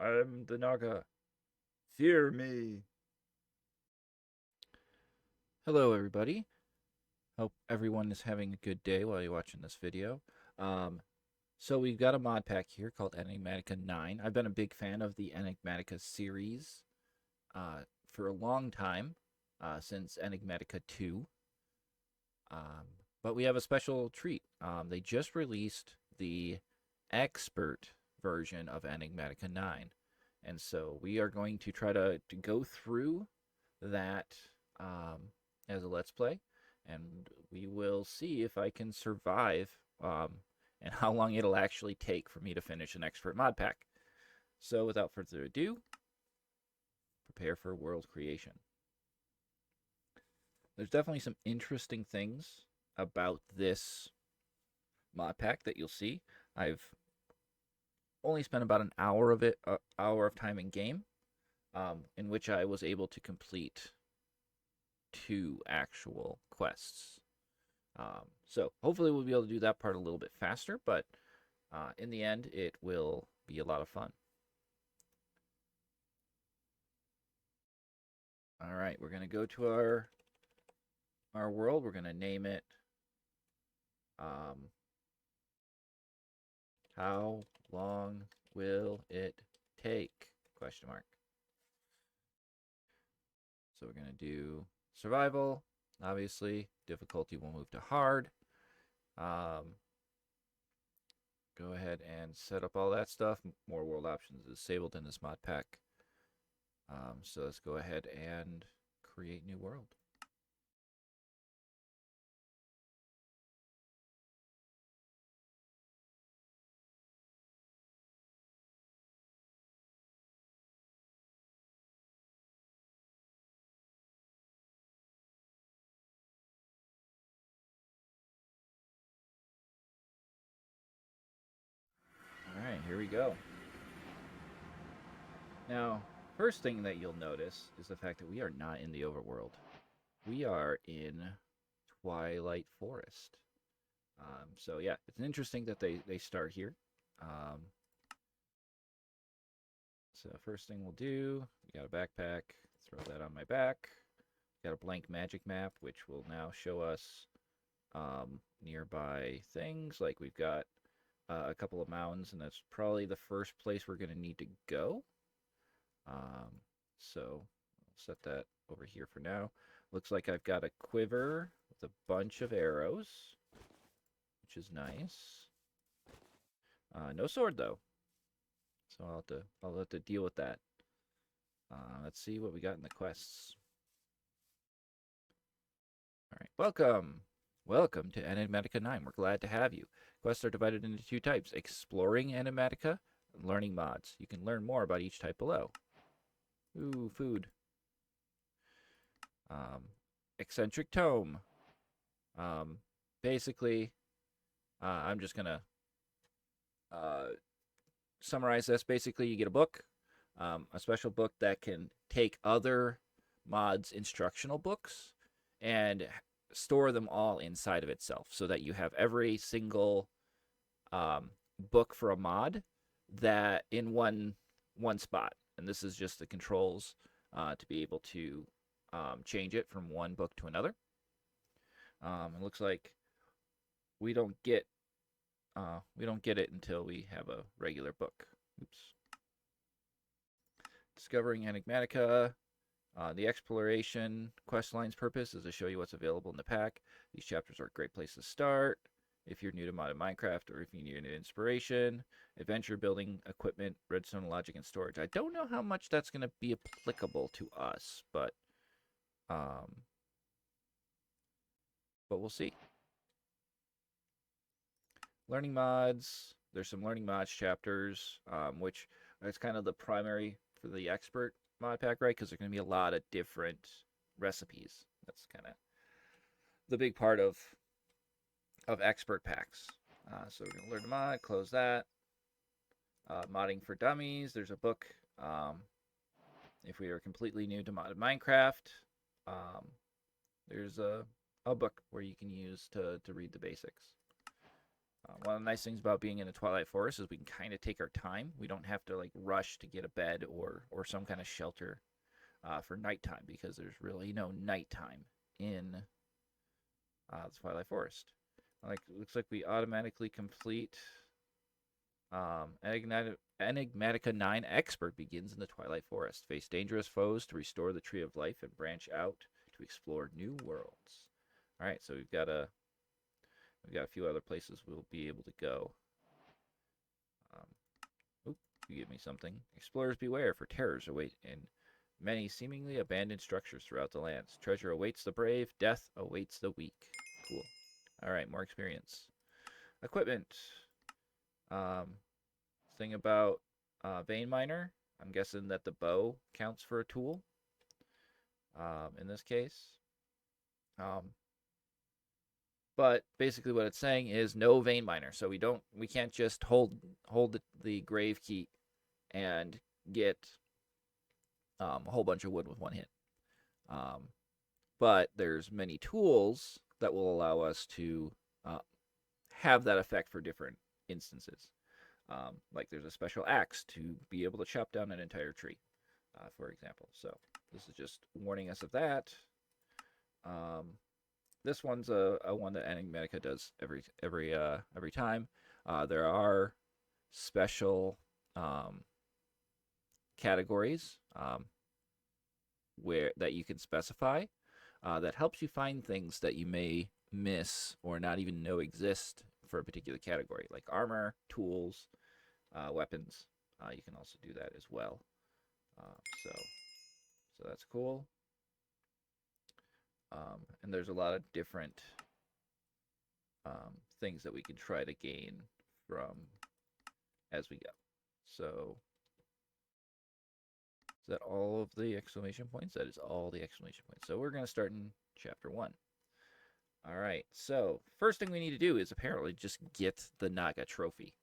I'm the Naga. Fear me. Hello, everybody. Hope everyone is having a good day while you're watching this video. Um, so we've got a mod pack here called Enigmatica 9. I've been a big fan of the Enigmatica series for a long time, since Enigmatica 2. Um, but we have a special treat. They just released the expert version of Enigmatica 9. And so we are going to try to go through that as a Let's Play. And we will see if I can survive and how long it'll actually take for me to finish an expert mod pack. So without further ado, prepare for world creation. There's definitely some interesting things about this mod pack that you'll see. I've only spent about an hour of time in game, in which I was able to complete 2 actual quests. So hopefully we'll be able to do that part a little bit faster, but in the end, it will be a lot of fun. All right, we're gonna go to our world. We're gonna name it. How long will it take? Question mark. So we're gonna do survival. Obviously, difficulty will move to hard. Go ahead and set up all that stuff. More world options is disabled in this mod pack. So let's go ahead and create new world. All right, here we go. Now, first thing that you'll notice is the fact that we are not in the overworld. We are in Twilight Forest. So yeah, it's interesting that they start here. So first thing we'll do, we got a backpack, throw that on my back. Got a blank magic map, which will now show us nearby things. Like we've got a couple of mountains, and that's probably the first place we're going to need to go. So I'll set that over here for now. Looks like I've got a quiver with a bunch of arrows, which is nice. No sword though, so I'll have to deal with that. Let's see what we got in the quests. All right, welcome. Welcome to Enigmatica 9. We're glad to have you. Quests are divided into 2 types: exploring Enigmatica and learning mods. You can learn more about each type below. Ooh, food. Eccentric tome. Basically, I'm just gonna summarize this. Basically, you get a book, a special book that can take other mods' instructional books and store them all inside of itself, so that you have every single book for a mod that in one spot. And this is just the controls to be able to change it from one book to another. It looks like we don't get it until we have a regular book. Oops. Discovering Enigmatica. The exploration quest line's purpose is to show you what's available in the pack. These chapters are a great place to start if you're new to modded Minecraft, or if you need an inspiration. Adventure, building, equipment, redstone, logic, and storage. I don't know how much that's going to be applicable to us, but we'll see. Learning mods. There's some learning mods chapters, which is kind of the primary for the expert mod pack, right? Because there's going to be a lot of different recipes. That's kind of the big part of expert packs. So we're going to learn to mod, close that. Modding for dummies. There's a book. If we are completely new to modded Minecraft, there's a book where you can use to read the basics. One of the nice things about being in a twilight forest is we can kind of take our time. We don't have to like rush to get a bed or some kind of shelter for nighttime, because there's really no nighttime in the twilight forest. Like, looks like we automatically complete Enigmatica 9 Expert begins in the Twilight Forest. Face dangerous foes to restore the Tree of Life and branch out to explore new worlds. All right, so we've got a few other places we'll be able to go. Oop, you give me something. Explorers beware, for terrors await in many seemingly abandoned structures throughout the lands. Treasure awaits the brave, death awaits the weak. Cool. All right, more experience. Equipment. Thing about vein miner, I'm guessing that the bow counts for a tool in this case. But basically what it's saying is no vein miner. So we can't just hold the grave key and get a whole bunch of wood with one hit. But there's many tools that will allow us to have that effect for different instances. Like there's a special axe to be able to chop down an entire tree, for example. So this is just warning us of that. This one's a one that Enigmatica does every time. There are special categories where that you can specify that helps you find things that you may miss or not even know exist for a particular category, like armor, tools, weapons. You can also do that as well. So that's cool. And there's a lot of different things that we can try to gain from as we go. So is that all of the exclamation points? That is all the exclamation points. So we're going to start in chapter 1. All right, so first thing we need to do is apparently just get the Naga trophy.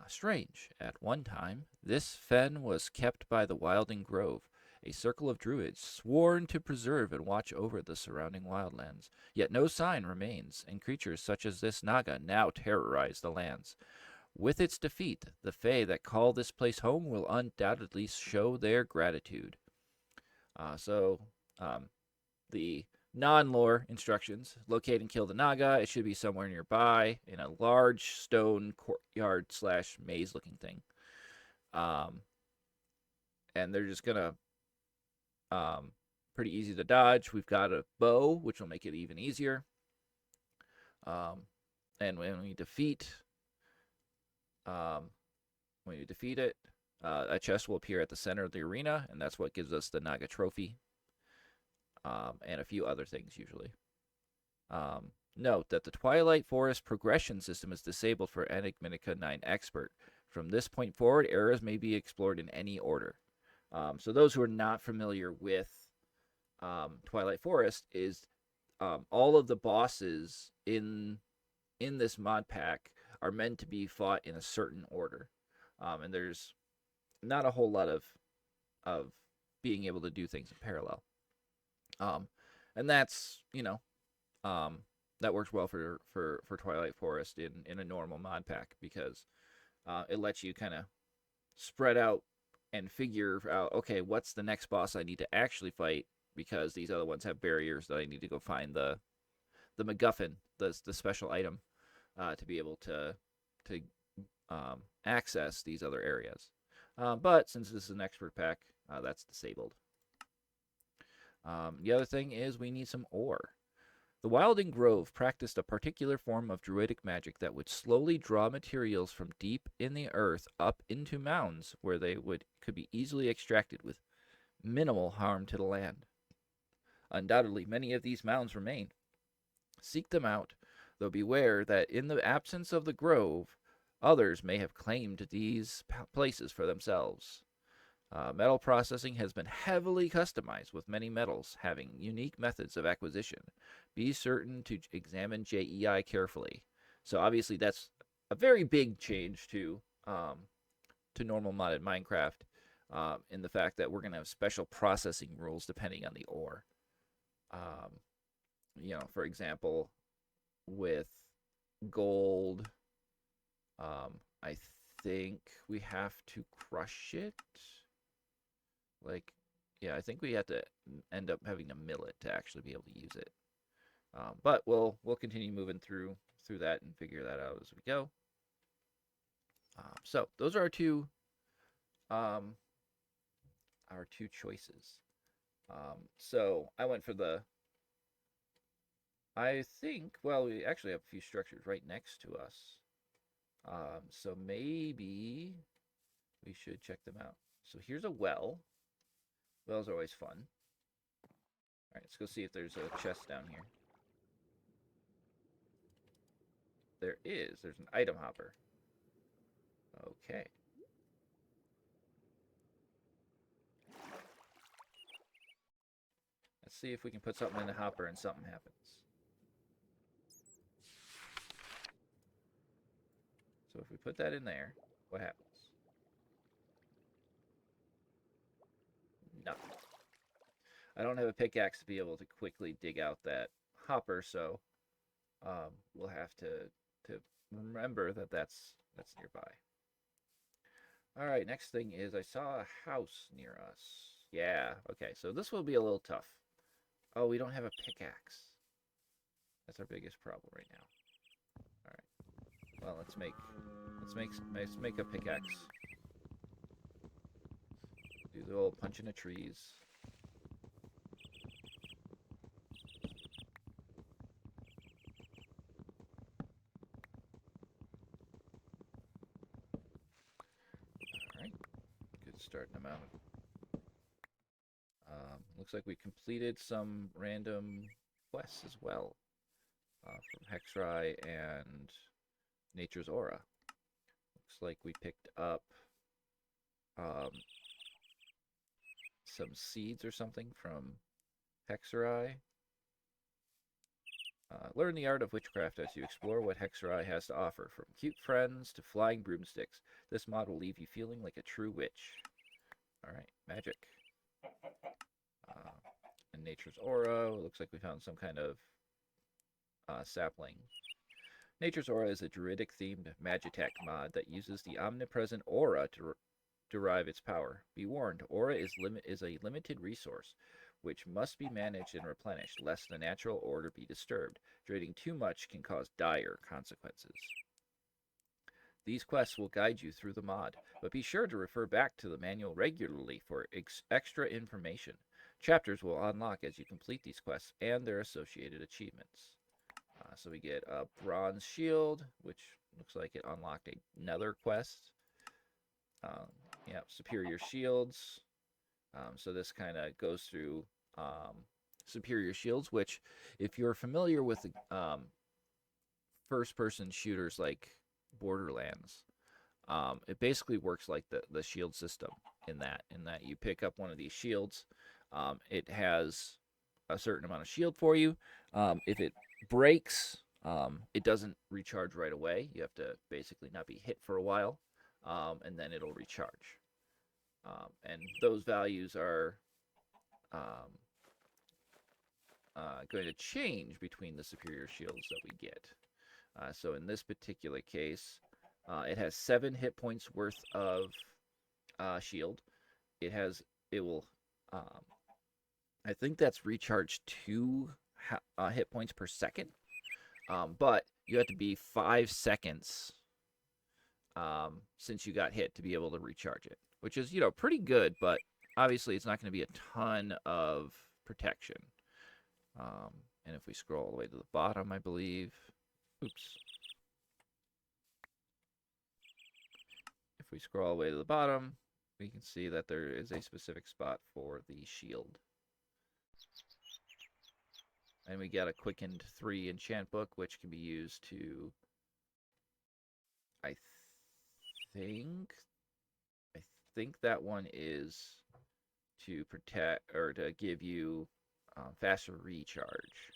Strange. At one time, this fen was kept by the Wilding Grove, a circle of druids sworn to preserve and watch over the surrounding wildlands. Yet no sign remains, and creatures such as this Naga now terrorize the lands. With its defeat, the Fae that call this place home will undoubtedly show their gratitude. The non-lore instructions: locate and kill the Naga. It should be somewhere nearby in a large stone courtyard / maze looking thing. And they're just gonna pretty easy to dodge. We've got a bow, which will make it even easier. And when we defeat it, a chest will appear at the center of the arena, and that's what gives us the Naga trophy. And a few other things usually. Note that the Twilight Forest progression system is disabled for Enigmatica 9 Expert. From this point forward, areas may be explored in any order. So those who are not familiar with Twilight Forest, is all of the bosses in this mod pack are meant to be fought in a certain order. And there's not a whole lot of being able to do things in parallel. And that's, that works well for Twilight Forest in a normal mod pack, because it lets you kind of spread out and figure out, okay, what's the next boss I need to actually fight, because these other ones have barriers that I need to go find the MacGuffin, the special item, to be able to access these other areas. But since this is an expert pack, that's disabled. The other thing is we need some ore. The Wilding Grove practiced a particular form of druidic magic that would slowly draw materials from deep in the earth up into mounds where they could be easily extracted with minimal harm to the land. Undoubtedly, many of these mounds remain. Seek them out, though beware that in the absence of the grove, others may have claimed these places for themselves. Metal processing has been heavily customized, with many metals having unique methods of acquisition. Be certain to examine JEI carefully. So obviously that's a very big change to normal modded Minecraft, in the fact that we're going to have special processing rules depending on the ore. For example, with gold I think we have to crush it. Like, yeah, I think we have to end up having to mill it to actually be able to use it. But we'll continue moving through that and figure that out as we go. So those are um, our two choices. So I went for the. I think, well, we actually have a few structures right next to us. So maybe we should check them out. So here's a well. Wells are always fun. All right, let's go see if there's a chest down here. There is. There's an item hopper. Okay. Let's see if we can put something in the hopper and something happens. So if we put that in there, what happens? Nothing. I don't have a pickaxe to be able to quickly dig out that hopper, so we'll have to remember that that's nearby. All right, next thing is I saw a house near us. Yeah, okay, so this will be a little tough. Oh, we don't have a pickaxe. That's our biggest problem right now. All right. Well, let's make a pickaxe. Do the old punch in the trees. All right. Good starting amount. Looks like we completed some random quests as well from Hexrai and Nature's Aura. Looks like we picked up some seeds or something from Hexrai. Learn the art of witchcraft as you explore what Hexrai has to offer, from cute friends to flying broomsticks. This mod will leave you feeling like a true witch. All right, magic. And Nature's Aura. Looks like we found some kind of sapling. Nature's Aura is a druidic-themed Magitech mod that uses the omnipresent aura to derive its power. Be warned, aura is a limited resource, which must be managed and replenished, lest the natural order be disturbed. Draining too much can cause dire consequences. These quests will guide you through the mod, but be sure to refer back to the manual regularly for extra information. Chapters will unlock as you complete these quests and their associated achievements. So we get a bronze shield, which looks like it unlocked another quest. Yeah, superior shields. So this kind of goes through superior shields, which, if you're familiar with first-person shooters like Borderlands, it basically works like the shield system in that you pick up one of these shields. It has a certain amount of shield for you. If it breaks, it doesn't recharge right away. You have to basically not be hit for a while, and then it'll recharge. And those values are going to change between the superior shields that we get. So in this particular case, it has 7 hit points worth of shield. It will, I think that's recharged 2 hit points per second. But you have to be 5 seconds since you got hit to be able to recharge it, which is, pretty good, but obviously it's not going to be a ton of protection. And if we scroll all the way to the bottom, I believe, oops. If we scroll all the way to the bottom, we can see that there is a specific spot for the shield. And we get a quickened 3 enchant book, which can be used to, I think that one is to protect, or to give you faster recharge.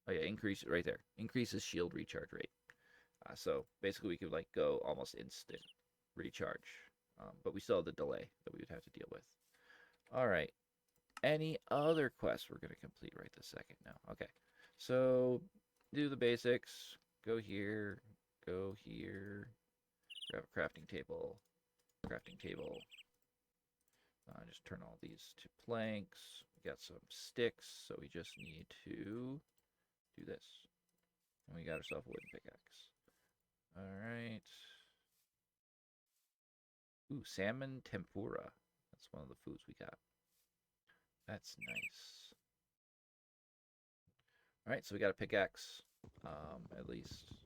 Oh yeah, increase right there. Increases shield recharge rate. So basically we could go almost instant recharge. But we still have the delay that we would have to deal with. All right. Any other quests we're going to complete right this second? No. Okay. So do the basics. Go here. Go here. Grab a crafting table. Crafting table. Just turn all these to planks. We got some sticks, so we just need to do this. And we got ourselves a wooden pickaxe. Alright. Ooh, salmon tempura. That's one of the foods we got. That's nice. Alright, so we got a pickaxe. At least.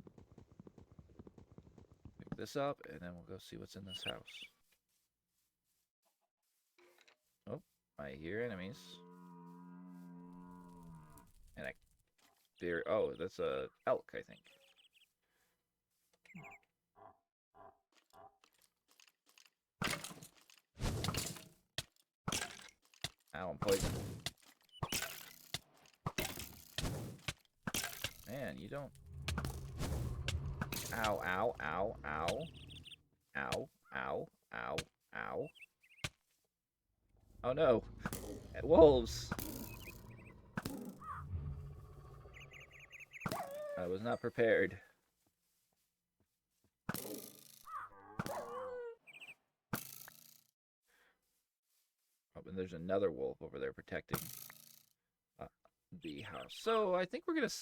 Pick this up, and then we'll go see what's in this house. Oh, I hear enemies. And oh, that's a elk, I think. Ow, I'm poisoned. Man, you don't... Ow, ow, ow, ow. Ow, ow, ow, ow. Oh no! Wolves! I was not prepared. Oh, and there's another wolf over there protecting the house. So I think we're going to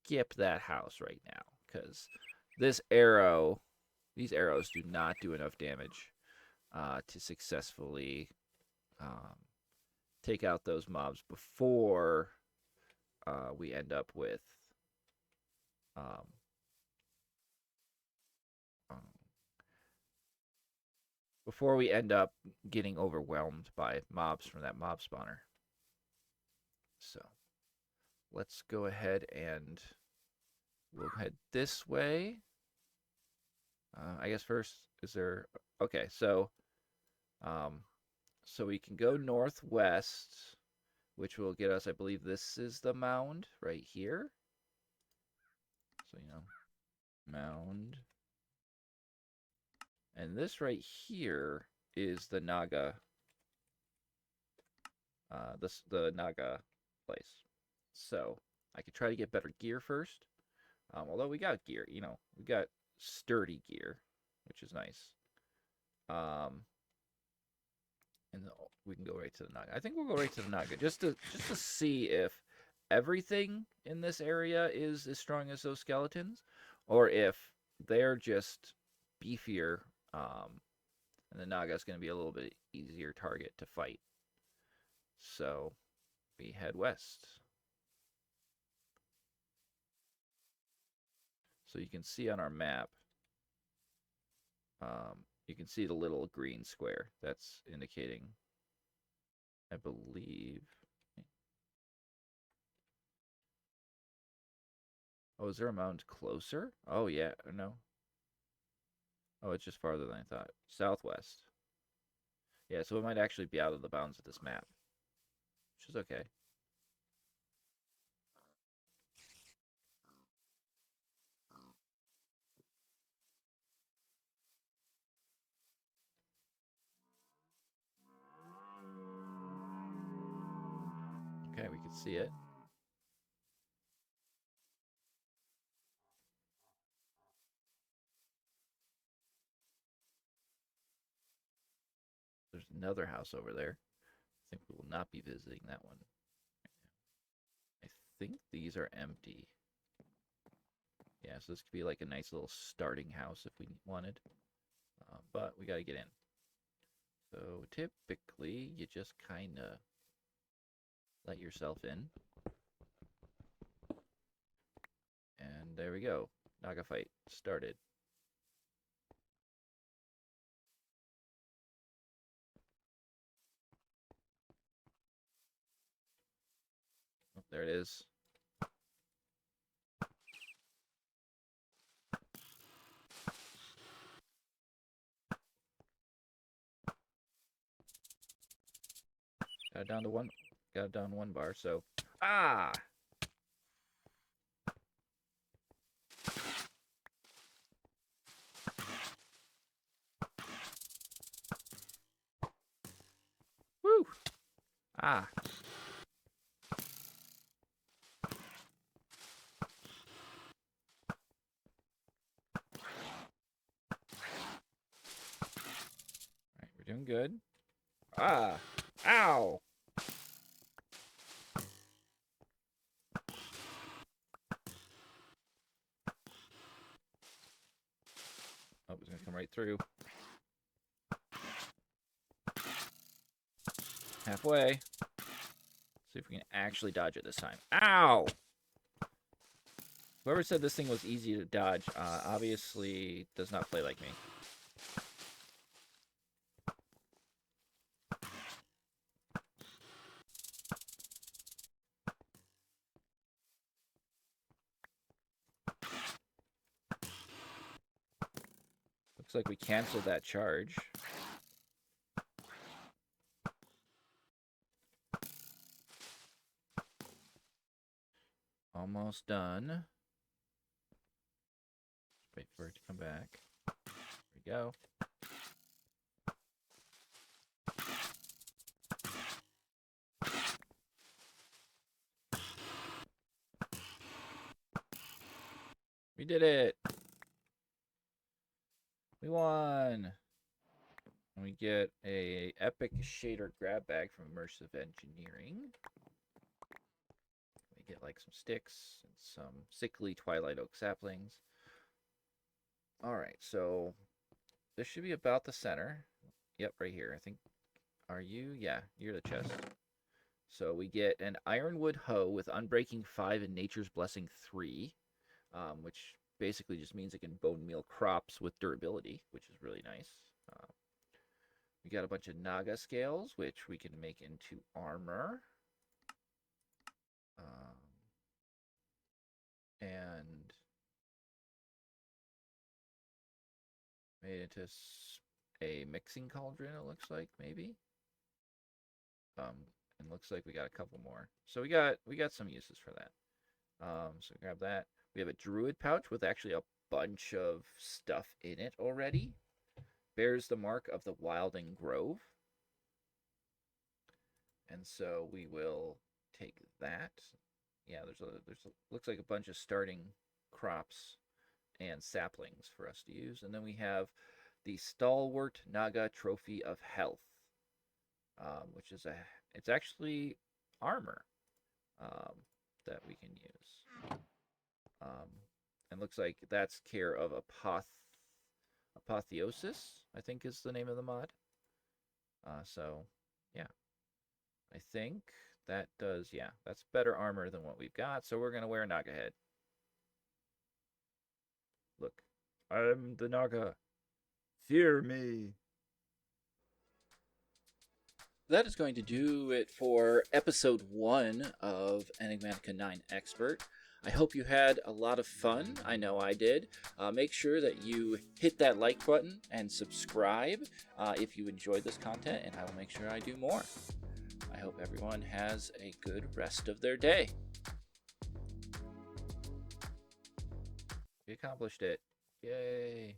skip that house right now, because these arrows do not do enough damage to successfully take out those mobs before we end up with before we end up getting overwhelmed by mobs from that mob spawner. So let's go ahead and we'll head this way. I guess first, is there... Okay, so so we can go northwest, which will get us, I believe this is the mound right here. So, you know, mound. And this right here is the Naga, the Naga place. So I could try to get better gear first. Although we got gear, you know, we got sturdy gear, which is nice. And we can go right to the Naga. I think we'll go right to the Naga just to see if everything in this area is as strong as those skeletons, or if they're just beefier. And the Naga is going to be a little bit easier target to fight. So we head west. So you can see on our map, you can see the little green square. That's indicating, I believe... Oh, is there a mound closer? Oh, yeah. No. Oh, it's just farther than I thought. Southwest. Yeah, so it might actually be out of the bounds of this map, which is okay. Okay, we can see it. There's another house over there. I think we will not be visiting that one. I think these are empty. Yeah, so this could be like a nice little starting house if we wanted. But we got to get in. So typically, you just kind of let yourself in. And there we go. Naga fight started. Oh, there it is. Got it down to one. Got it down one bar. So ah. Woo. Ah. We're doing good. Ah! Ow! Oh, it's gonna come right through. Halfway. See if we can actually dodge it this time. Ow! Whoever said this thing was easy to dodge, obviously does not play like me. Looks like we canceled that charge. Almost done. Wait for it to come back. There we go. We did it! We won! And we get a epic shader grab bag from Immersive Engineering. We get like some sticks and some sickly Twilight Oak saplings. Alright, so this should be about the center. Yep, right here. I think. Are you? Yeah, you're the chest. So we get an Ironwood hoe with Unbreaking 5 and Nature's Blessing 3, which basically just means it can bone meal crops with durability, which is really nice. We got a bunch of Naga scales, which we can make into armor. And made into a mixing cauldron, it looks like, maybe. And looks like we got a couple more. So we got some uses for that. So grab that. We have a druid pouch with actually a bunch of stuff in it already. Bears the mark of the Wilding Grove. And so we will take that. Yeah, there's looks like a bunch of starting crops and saplings for us to use. And then we have the Stalwart Naga Trophy of Health, which is it's actually armor that we can use. And looks like that's care of Apotheosis, I think is the name of the mod. So, yeah. I think that does, yeah, that's better armor than what we've got. So we're going to wear Naga head. Look, I'm the Naga. Fear me. That is going to do it for episode 1 of Enigmatica 9 Expert. I hope you had a lot of fun. I know I did. Make sure that you hit that like button and subscribe if you enjoyed this content, and I will make sure I do more. I hope everyone has a good rest of their day. We accomplished it. Yay.